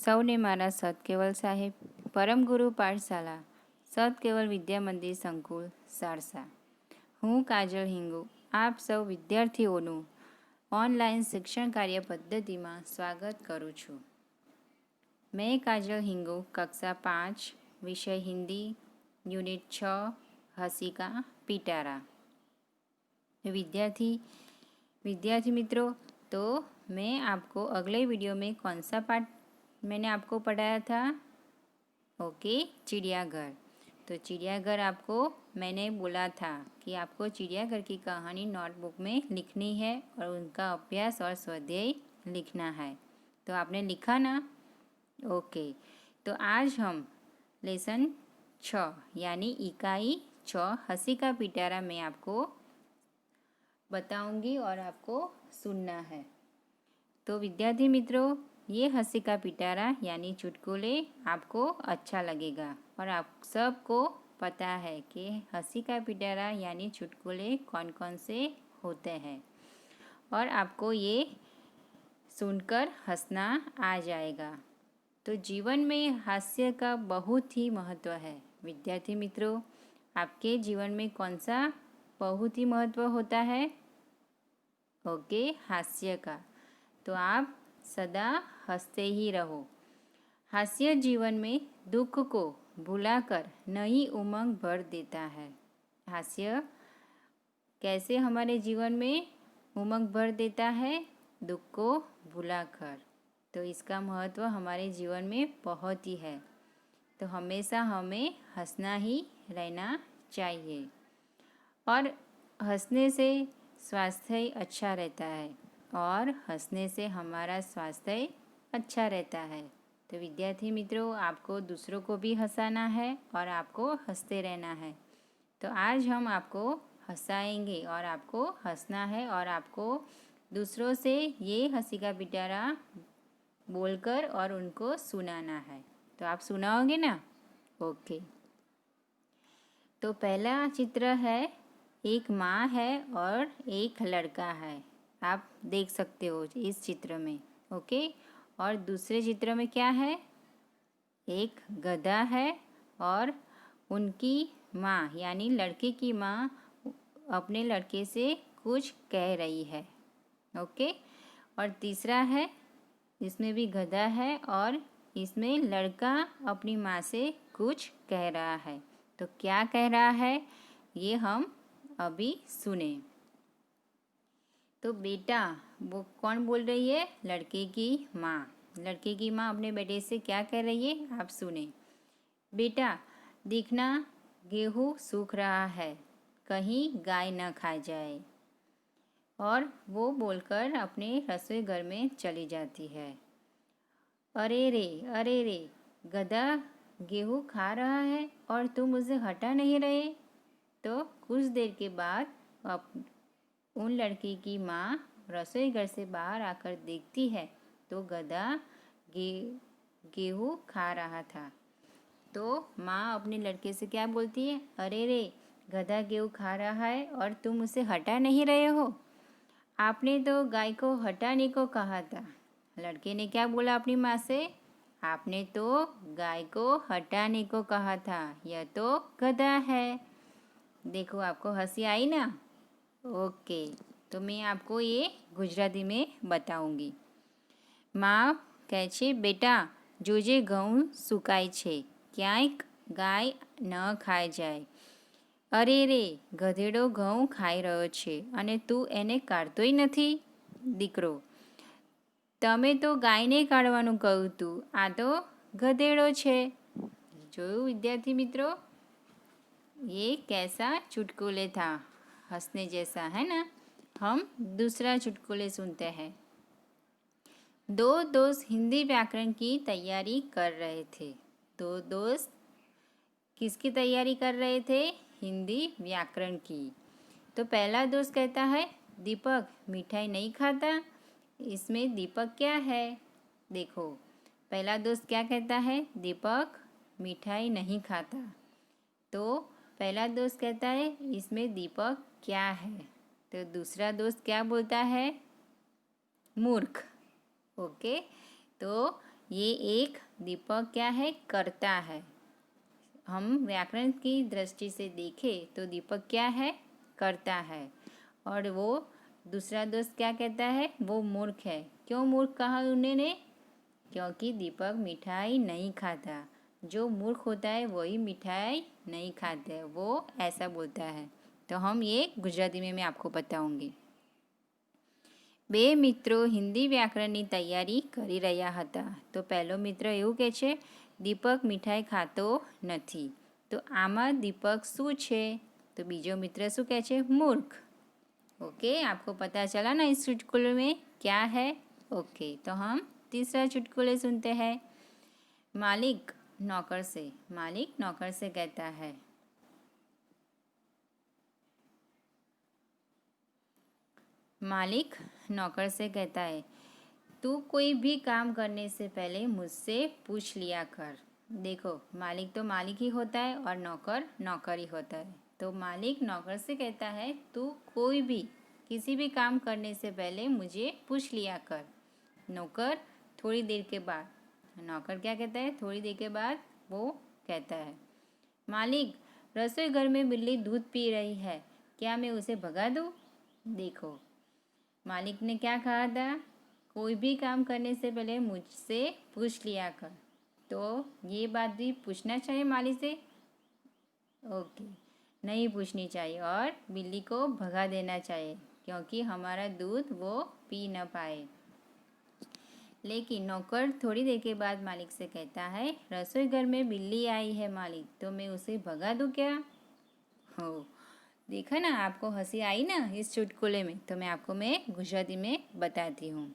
સૌને મારા સતકેવલ સાહેબ પરમગુરુ પાઠશાલા સતકેવલ વિદ્યા મંદિર સંકુલ સારસા. હું કાજલ હિંગુ આપ સૌ વિદ્યાર્થીઓનું ઓનલાઈન શિક્ષણ કાર્ય પદ્ધતિમાં સ્વાગત કરું છું. મેં કાજલ હિંગુ કક્ષા 5 विषय हिंदी यूनिट 6 हसीका पिटारा. विद्यार्थी मित्रों, तो मैं आपको अगले वीडियो में कौन सा पाठ मैंने आपको पढ़ाया था? ओके, चिड़ियाघर. तो चिड़ियाघर आपको मैंने बोला था कि आपको चिड़ियाघर की कहानी नोटबुक में लिखनी है और उनका अभ्यास और स्वाध्याय लिखना है. तो आपने लिखा ना? ओके. तो आज हम लेसन 6 यानी इकाई 6 हंसी का पिटारा में आपको बताऊंगी और आपको सुनना है. तो विद्यार्थी मित्रों, ये हंसी का पिटारा यानी चुटकुले आपको अच्छा लगेगा और आप सबको पता है कि हंसी का पिटारा यानी चुटकुले कौन कौन से होते हैं और आपको ये सुनकर हंसना आ जाएगा. तो जीवन में हास्य का बहुत ही महत्व है. विद्यार्थी मित्रों, आपके जीवन में कौन सा बहुत ही महत्व होता है? ओके, हास्य का. तो आप सदा हंसते ही रहो. हास्य जीवन में दुख को भुलाकर नई उमंग भर देता है. हास्य कैसे हमारे जीवन में उमंग भर देता है? दुख को भुलाकर. तो इसका महत्व हमारे जीवन में बहुत ही है. तो हमेशा हमें हंसना ही रहना चाहिए और हंसने से स्वास्थ्य अच्छा रहता है और हंसने से हमारा स्वास्थ्य अच्छा रहता है. तो विद्यार्थी मित्रों, आपको दूसरों को भी हंसाना है और आपको हंसते रहना है. तो आज हम आपको हंसाएंगे और आपको हंसना है और आपको दूसरों से ये हंसी का पिटारा बोलकर और उनको सुनाना है. तो आप सुनाओगे ना? ओके. तो पहला चित्र है, एक माँ है और एक लड़का है. आप देख सकते हो इस चित्र में. ओके. और दूसरे चित्र में क्या है? एक गधा है और उनकी माँ यानी लड़के की माँ अपने लड़के से कुछ कह रही है. ओके. और तीसरा है, इसमें भी गधा है और इसमें लड़का अपनी माँ से कुछ कह रहा है. तो क्या कह रहा है ये हम अभी सुने. तो बेटा, वो कौन बोल रही है? लड़के की माँ. लड़के की माँ अपने बेटे से क्या कह रही है? आप सुने. बेटा देखना, गेहूँ सूख रहा है, कहीं गाय न खा जाए. और वो बोलकर अपने रसोई घर में चली जाती है. अरे रे, गधा गेहूँ खा रहा है और तुम उसे हटा नहीं रहे. तो कुछ देर के बाद उन लड़की की माँ रसोई घर से बाहर आकर देखती है तो गधा गेहूँ खा रहा था. तो माँ अपने लड़के से क्या बोलती है? अरे रे, गधा गेहूँ खा रहा है और तुम उसे हटा नहीं रहे हो. आपने तो गाय को हटाने को कहा था. लड़के ने क्या बोला अपनी माँ से? आपने तो गाय को हटाने को कहा था, यह तो गधा है. देखो, आपको हंसी आई ना? ओके. तो मैं आपको ये गुजराती में बताऊंगी. माँ કહે છે, બેટા જોજે ઘઉં સુકાય છે, ક્યાંય ગાય ન ખાઈ જાય. અરે રે, ગધેડો ઘઉં ખાઈ રહ્યો છે અને તું એને કાઢતોય નથી. દીકરો, તમે તો ગાયને કાઢવાનું કહ્યું હતું, આ તો ગધેડો છે. જોયું વિદ્યાર્થી મિત્રો? ये कैसा चुटकुले था, हंसने जैसा है ना. हम दूसरा चुटकुले सुनते हैं. दो दोस्त हिंदी व्याकरण की तैयारी कर रहे थे. दो दोस्त किसकी तैयारी कर रहे थे? हिंदी व्याकरण की. तो पहला दोस्त कहता है, दीपक मिठाई नहीं खाता. इसमें दीपक क्या है? देखो, पहला दोस्त क्या कहता है? दीपक मिठाई नहीं खाता. तो पहला दोस्त कहता है इसमें दीपक क्या है? तो दूसरा दोस्त क्या बोलता है? मूर्ख. ओके. तो ये एक दीपक क्या है, करता है। हम व्याकरण की दृष्टि से देखें तो दीपक क्या है, करता है। और वो दूसरा दोस्त क्या कहता है, वो मूर्ख है। क्यों मूर्ख कहा उन्होंने? क्योंकि दीपक मिठाई नहीं खाता। जो मूर्ख होता है वही मिठाई नहीं खाता है, वो ऐसा बोलता है। तो हम ये गुजराती में मैं आपको बताऊंगी। બે મિત્રો હિન્દી વ્યાકરણની તૈયારી કરી રહ્યા હતા તો પહેલો મિત્ર એવું કહે છે, દીપક મીઠાઈ ખાતો નથી. તો આમાં દીપક શું છે? તો બીજો મિત્ર શું કહે છે? મૂર્ખ. ओके, आपको पता चला ना इस चुटकुले में क्या है? ओके, तो हम तीसरा चुटकुले सुनते हैं। मालिक नौकर से कहता है, मालिक नौकर से कहता है, तू कोई भी काम करने से पहले मुझसे पूछ लिया कर। देखो, मालिक तो मालिक ही होता है और नौकर नौकर ही होता है। तो मालिक नौकर से कहता है, तू कोई भी किसी भी काम करने से पहले मुझे पूछ लिया कर। नौकर थोड़ी देर के बाद, नौकर क्या कहता है? थोड़ी देर के बाद वो कहता है, मालिक रसोई घर में बिल्ली दूध पी रही है, क्या मैं उसे भगा दूँ? देखो, मालिक ने क्या कहा था? कोई भी काम करने से पहले मुझसे पूछ लिया कर। तो ये बात भी पूछना चाहिए मालिक से? ओके, नहीं पूछनी चाहिए और बिल्ली को भगा देना चाहिए क्योंकि हमारा दूध वो पी न पाए। लेकिन नौकर थोड़ी देर के बाद मालिक से कहता है, रसोई घर में बिल्ली आई है मालिक, तो मैं उसे भगा दूँ क्या? हो, देखा ना, आपको हंसी आई ना इस चुटकुले में? तो मैं गुजराती में बताती हूँ।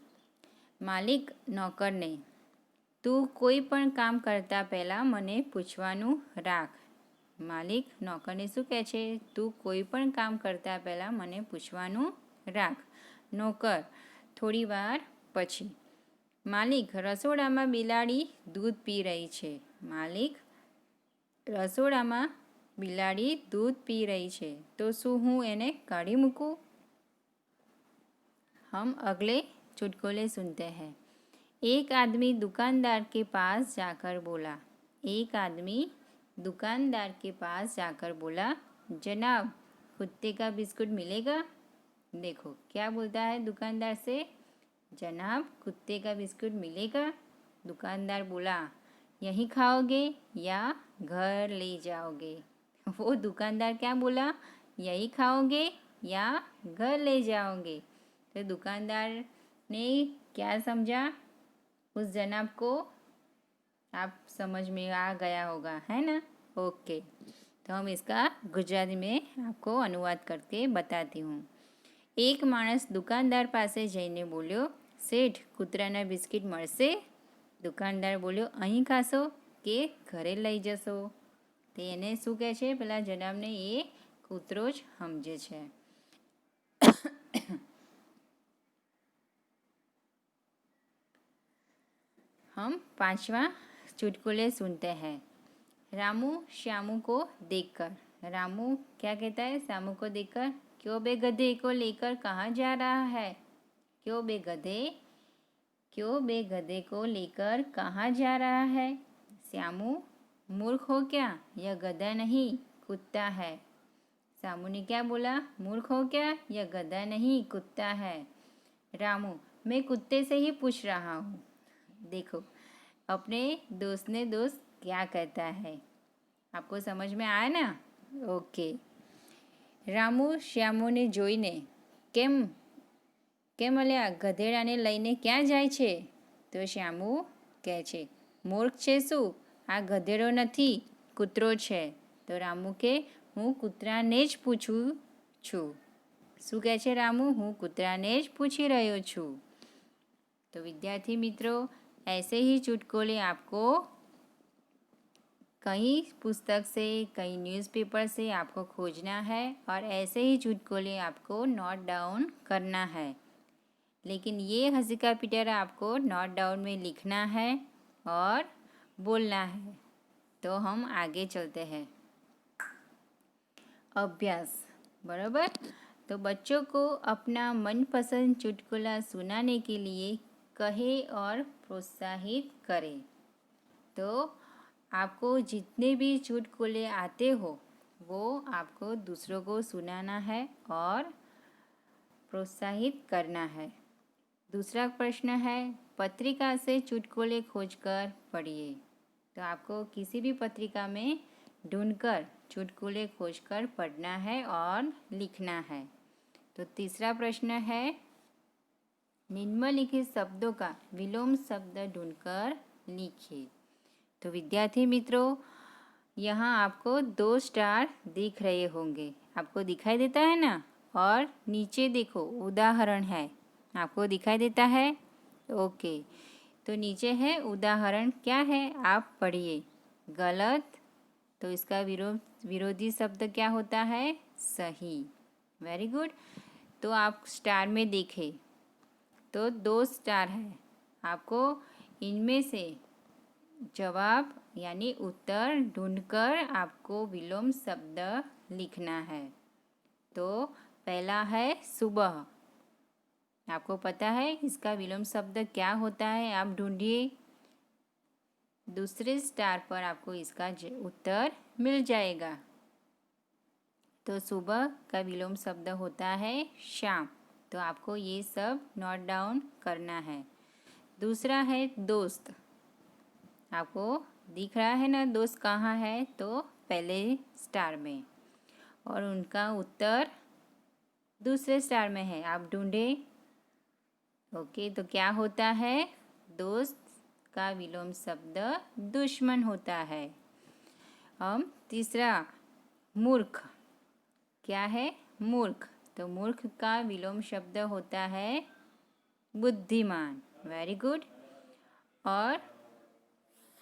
માલિક નોકરને, તું કોઈ પણ કામ કરતા પહેલાં મને પૂછવાનું રાખ. માલિક નોકરને શું કહે છે? તું કોઈ પણ કામ કરતા પહેલાં મને પૂછવાનું રાખ. નોકર થોડી વાર પછી, માલિક રસોડામાં બિલાડી દૂધ પી રહી છે. માલિક રસોડામાં બિલાડી દૂધ પી રહી છે, તો શું હું એને કાઢી મૂકું? हम अगले चुटकुले सुनते हैं। एक आदमी दुकानदार के पास जाकर बोला, एक आदमी दुकानदार के पास जाकर बोला, जनाब कुत्ते का बिस्कुट मिलेगा? देखो, क्या बोलता है दुकानदार से? जनाब कुत्ते का बिस्कुट मिलेगा? दुकानदार बोला, यहीं खाओगे या घर ले जाओगे? वो दुकानदार क्या बोला? यहीं खाओगे या घर ले जाओगे? तो दुकानदार ने क्या समझा? उस जनाब को आप समझ में आ गया होगा, है ना? ओके, तो हम इसका गुजराती में आपको अनुवाद करके बताती हूँ। एक माणस दुकानदार पासे जईने बोल्यो, सेठ कूतराना बिस्किट मळशे? दुकानदार बोल्यो, અહીં ખાશો કે ઘરે લઈ જશો? તે એને શું કહે છે? પેલા જનાબને એ કૂતરો જ સમજે છે। हम पांचवा चुटकुले सुनते हैं। रामू श्यामू को देखकर, रामू क्या कहता है श्यामू को देखकर? क्यों बे गधे को लेकर कहाँ जा रहा है? क्यों बे गधे को लेकर कहाँ जा रहा है? श्यामू, मूर्ख हो क्या? यह गधा नहीं कुत्ता है। श्यामू ने क्या बोला? मूर्ख हो क्या? यह गधा नहीं कुत्ता है। रामू, मैं कुत्ते से ही पूछ रहा हूँ। देखो, अपने दोस्त ने दोस्त क्या कहता है, आपको समझ में आया ना? ओके, रामू श्यामूने જોઈને કેમ અલ્યા ગધેડાને લઈને ક્યાં જાય છે? તો શ્યામુ કહે છે, મૂર્ખ છે શું? આ ગધેડો નથી, કૂતરો છે। તો રામુ કે, હું કૂતરાને જ પૂછું છું। શું કહે છે રામુ? હું કૂતરાને જ પૂછી રહ્યો છું। तो विद्यार्थी मित्रों, ऐसे ही चुटकुले आपको कहीं पुस्तक से, कहीं न्यूज़पेपर से आपको खोजना है और ऐसे ही चुटकुले आपको नोट डाउन करना है। लेकिन ये हंसी का पिटारा आपको नोट डाउन में लिखना है और बोलना है। तो हम आगे चलते हैं। अभ्यास, बराबर? तो बच्चों को अपना मनपसंद चुटकुला सुनाने के लिए कहे और प्रोत्साहित करे। तो आपको जितने भी चुटकुले आते हो वो आपको दूसरों को सुनाना है और प्रोत्साहित करना है। दूसरा प्रश्न है, पत्रिका से चुटकुले खोजकर पढ़िए। तो आपको किसी भी पत्रिका में ढूंढकर चुटकुले खोजकर पढ़ना है और लिखना है। तो तीसरा प्रश्न है, निम्नलिखित शब्दों का विलोम शब्द ढूंढकर लिखिए। तो विद्यार्थी मित्रों, यहाँ आपको 2 स्टार दिख रहे होंगे, आपको दिखाई देता है ना। और नीचे देखो उदाहरण है, आपको दिखाई देता है। ओके, तो नीचे है उदाहरण, क्या है आप पढ़िए। गलत, तो इसका विरोधी शब्द क्या होता है? सही। Very good. तो आप स्टार में देखें तो 2 स्टार है, आपको इनमें से जवाब यानी उत्तर ढूंढकर आपको विलोम शब्द लिखना है। तो पहला है सुबह, आपको पता है इसका विलोम शब्द क्या होता है, आप ढूंढिए। दूसरे स्टार पर आपको इसका उत्तर मिल जाएगा। तो सुबह का विलोम शब्द होता है शाम। तो आपको ये सब नोट डाउन करना है। दूसरा है दोस्त, आपको दिख रहा है ना दोस्त कहाँ है? तो पहले स्टार में, और उनका उत्तर दूसरे स्टार में है, आप ढूंढे। ओके, तो क्या होता है? दोस्त का विलोम शब्द दुश्मन होता है। हम तीसरा मूर्ख, क्या है? मूर्ख। तो मूर्ख का विलोम शब्द होता है बुद्धिमान। Very good. और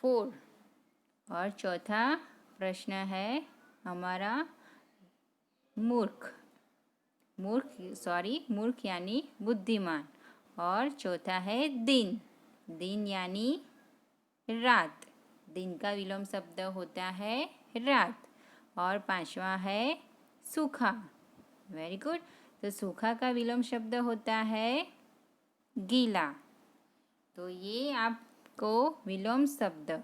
4 और चौथा प्रश्न है हमारा मूर्ख, मूर्ख यानी बुद्धिमान। और चौथा है दिन, दिन यानी रात, दिन का विलोम शब्द होता है रात। और 5वां है सूखा। Very good. तो सूखा का विलोम शब्द होता है गीला। तो ये आपको विलोम शब्द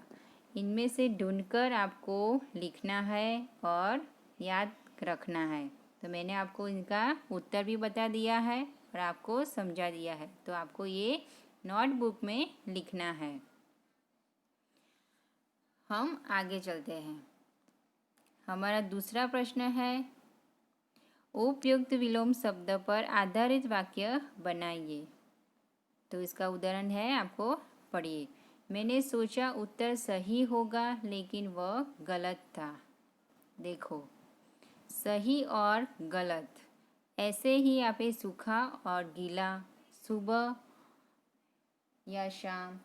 इनमें से ढूंढकर आपको लिखना है और याद रखना है। तो मैंने आपको इनका उत्तर भी बता दिया है और आपको समझा दिया है। तो आपको ये नोटबुक में लिखना है। हम आगे चलते हैं। हमारा दूसरा प्रश्न है, उपयुक्त विलोम शब्द पर आधारित वाक्य बनाइए। तो इसका उदाहरण है, आपको पढ़िए। मैंने सोचा उत्तर सही होगा लेकिन वह गलत था। देखो, सही और गलत, ऐसे ही आप सूखा और गीला, सुबह या शाम,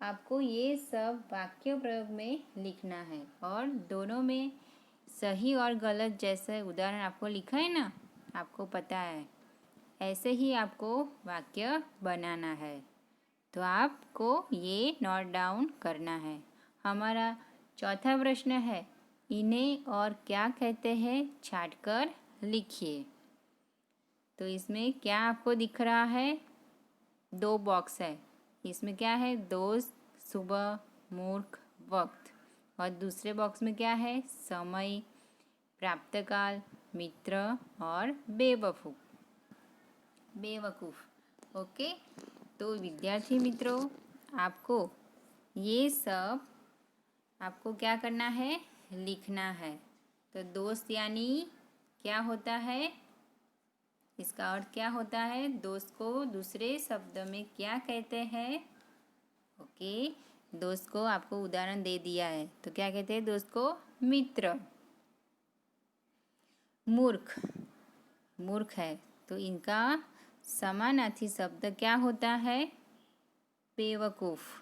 आपको ये सब वाक्य प्रयोग में लिखना है। और दोनों में सही और गलत जैसे उदाहरण आपको लिखा है ना, आपको पता है, ऐसे ही आपको वाक्य बनाना है। तो आपको ये नोट डाउन करना है। हमारा चौथा प्रश्न है, इन्हें और क्या कहते हैं छांटकर लिखिए। तो इसमें क्या आपको दिख रहा है? 2 बॉक्स है, इसमें क्या है? दोस्त, सुबह, मूर्ख, वक्त। और दूसरे बॉक्स में क्या है? समय, प्राप्तकाल, मित्र और बेवकूफ़। ओके, तो विद्यार्थी मित्रों, आपको ये सब आपको क्या करना है? लिखना है। तो दोस्त यानी क्या होता है? इसका अर्थ क्या होता है? दोस्त को दूसरे शब्द में क्या कहते हैं? ओके, दोस्त को आपको उदाहरण दे दिया है, तो क्या कहते हैं दोस्त को? मित्र। मूर्ख, मूर्ख है, तो इनका समानार्थी शब्द क्या होता है? बेवकूफ।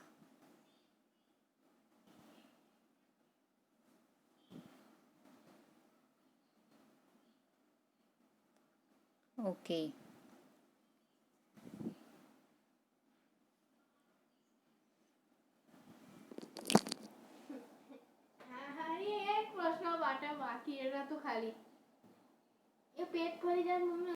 ओके, एक प्रश्न बाकी तो खाली ये पेट भरी जाए।